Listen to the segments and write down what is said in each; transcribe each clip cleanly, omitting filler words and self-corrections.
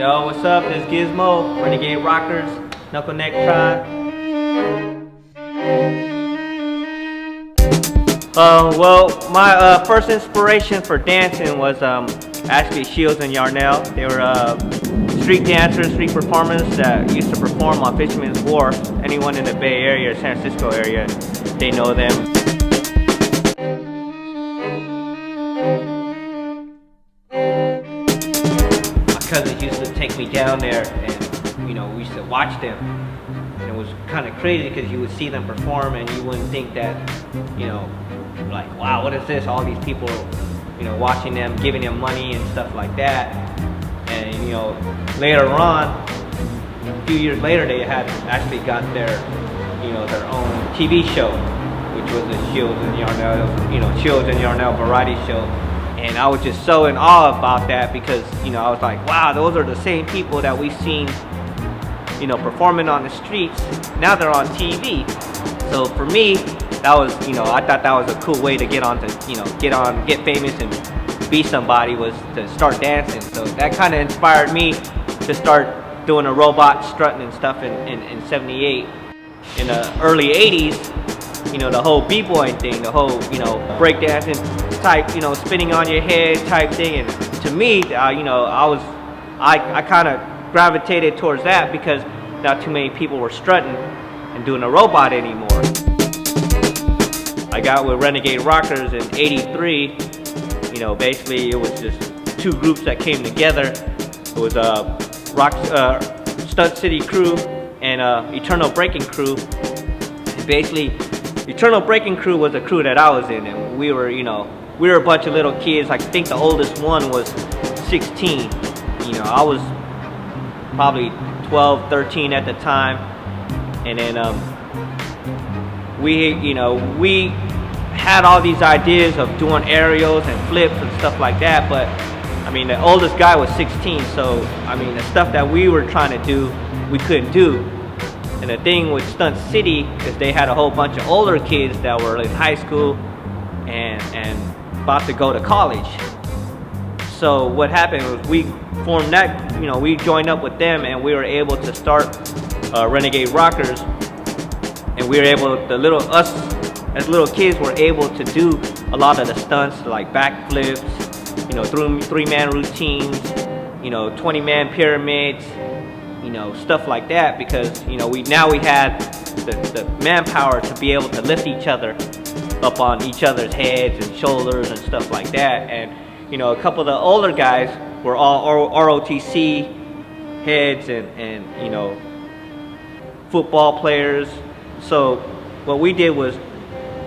Yo, what's up? This is Gizmo, Renegade Rockers, Knuckle Neck Tribe. Well, my first inspiration for dancing was actually Shields and Yarnell. They were street dancers, street performers that used to perform on Fisherman's Wharf. Anyone in the Bay Area, San Francisco area, they know them. Cousins used to take me down there, and we used to watch them, and it was kind of crazy because you would see them perform and you wouldn't think that, like, wow, what is this? All these people, watching them, giving them money and stuff like that. And later on, a few years later, they had actually got their their own TV show, which was the Shields and Yarnell, Shields and Yarnell variety show. And I was just so in awe about that because, I was like, wow, those are the same people that we've seen, performing on the streets. Now they're on TV. So for me, that was, I thought that was a cool way to get famous and be somebody, was to start dancing. So that kind of inspired me to start doing a robot strutting and stuff in 78. In the early 80s, the whole b-boy thing, the whole, breakdancing type, spinning on your head type thing. And to me, I kind of gravitated towards that because not too many people were strutting and doing a robot anymore. I got with Renegade Rockers in '83. Basically it was just two groups that came together. It was Stunt City Crew and Eternal Breaking Crew. And basically, Eternal Breaking Crew was the crew that I was in, and we were a bunch of little kids. I think the oldest one was 16. I was probably 12, 13 at the time. And then we had all these ideas of doing aerials and flips and stuff like that, but the oldest guy was 16, so the stuff that we were trying to do, we couldn't do. And the thing with Stunt City is they had a whole bunch of older kids that were in high school and about to go to college. So what happened was we formed that, we joined up with them, and we were able to start Renegade Rockers. And we were able, us as little kids were able to do a lot of the stunts, like backflips, three-man routines, 20-man pyramids, stuff like that, because we had the manpower to be able to lift each other up on each other's heads and shoulders and stuff like that. And a couple of the older guys were all ROTC heads and football players. So what we did was,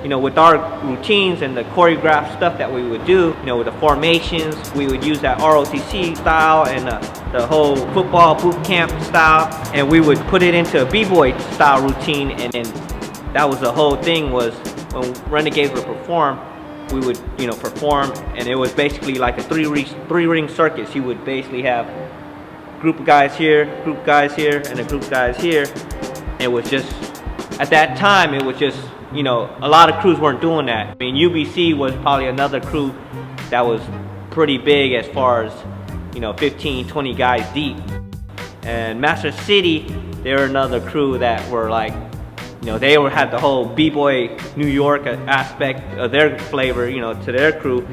with our routines and the choreographed stuff that we would do, with the formations, we would use that ROTC style and the whole football boot camp style, and we would put it into a b-boy style routine. And then that was the whole thing, was when Renegades would perform, we would perform, and it was basically like a three-ring circus. You would basically have a group of guys here, group of guys here, and a group of guys here. It was just, at that time, it was just, a lot of crews weren't doing that. UBC was probably another crew that was pretty big as far as, 15, 20 guys deep. And Master City, they were another crew that were like, they had the whole b-boy New York aspect of their flavor, to their crew.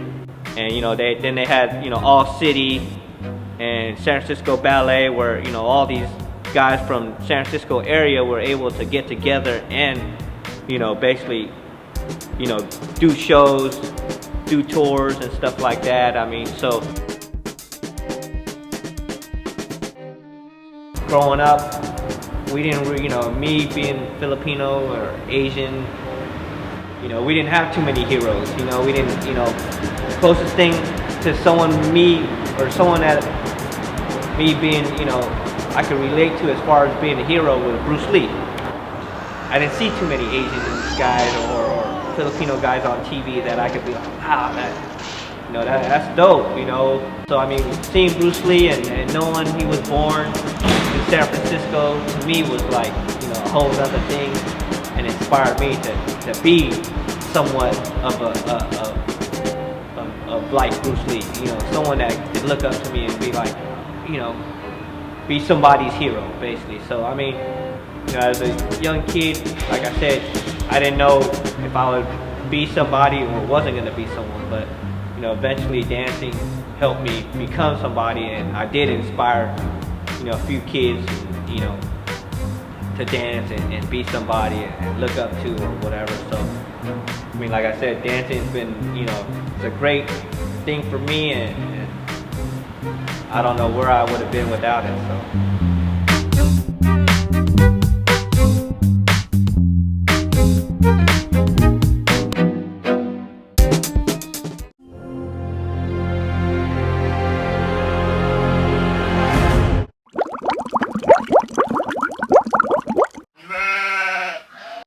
And, they had, All City and San Francisco Ballet, where, all these guys from San Francisco area were able to get together and basically do shows, do tours and stuff like that. So growing up, we didn't me being Filipino or Asian, we didn't have too many heroes. We didn't, closest thing to someone that me being, I could relate to as far as being a hero was Bruce Lee. I didn't see too many Asian guys or Filipino guys on TV that I could be like, wow, that's dope, So seeing Bruce Lee and knowing he was born in San Francisco, to me was like, a whole other thing, and inspired me to be somewhat of like Bruce Lee, someone that could look up to me and be like, be somebody's hero, basically. So I mean, you know, as a young kid, like I said, I didn't know if I would be somebody or wasn't gonna be someone, but you know, eventually dancing helped me become somebody, and I did inspire, you know, a few kids, you know, to dance and be somebody and look up to or whatever. So I mean, like I said, dancing's been, you know, it's a great thing for me, and I don't know where I would have been without it. So.